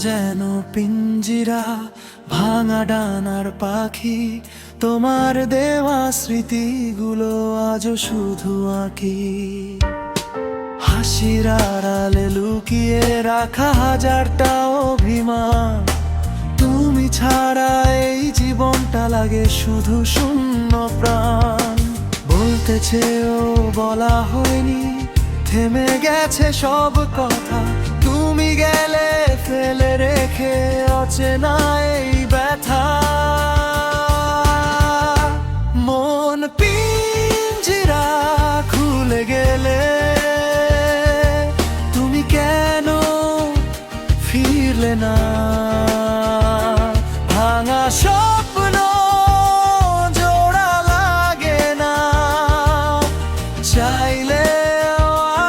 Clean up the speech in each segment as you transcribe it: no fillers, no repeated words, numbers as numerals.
যেন পিঞ্জিরা, ভাঙা ডানার পাখি। তোমার দেওয়া স্মৃতিগুলো আজও শুধু আঁকি। হাসির আড়ালে লুকিয়ে রাখা হাজারটা অভিমান। তুমি ছাড়া এই জীবনটা লাগে শুধু শূন্য প্রাণ। বলতে চেয়েও বলা হয়নি, থেমে গেছে সব কথা। তুমি গেলে ফেলে রেখে অচেনা এই ব্যথা। মন পিঞ্জিরা খুলে গেলে তুমি কেন ফিরলে না? ভাঙা স্বপ্ন জোড়া লাগে না, চাইলে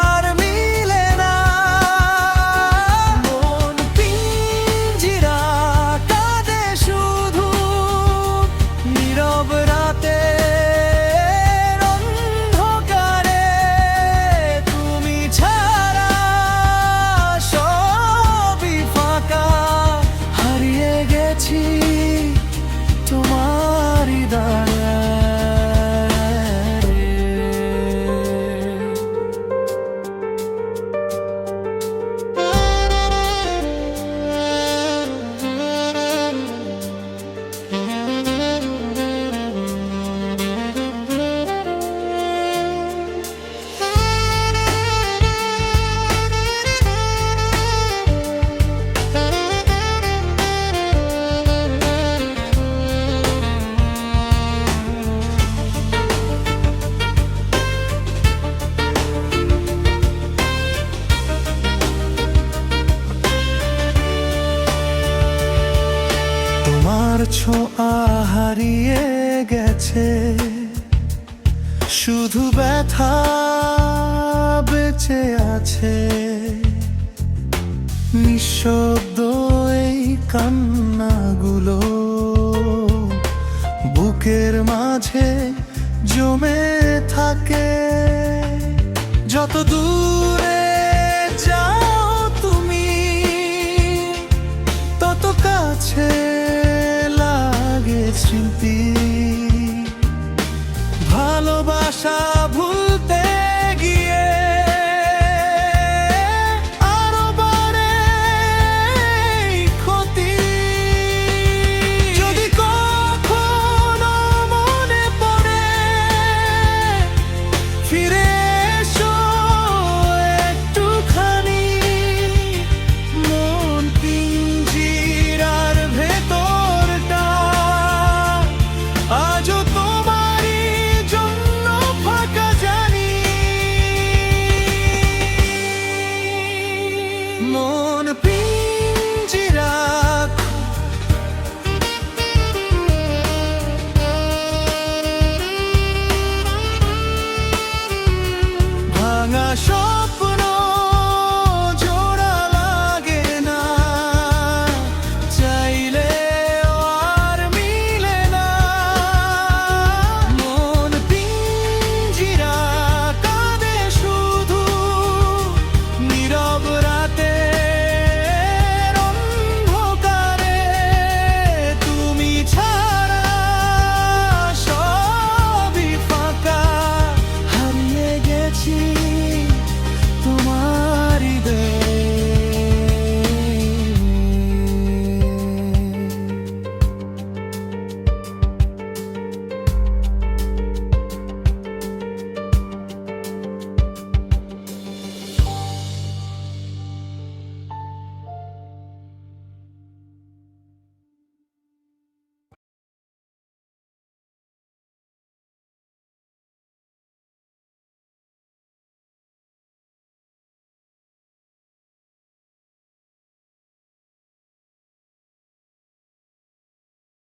আর মিলে না। মন পিঞ্জিরা কাঁদে শুধু নীরব রাতে অন্ধকারে। তুমি ছাড়া সবই ফাঁকা, হারিয়ে গেছি তোমারই দাঁড়ায়। তোমার ছোঁয়া হারিয়ে গেছে, শুধু ব্যথা বেঁচে আছে। নিঃশব্দ এই কান্নাগুলো বুকের মাঝে জমে থাকে। যত দূরে যাও তুমি, তত কাছে লাগে স্মৃতি।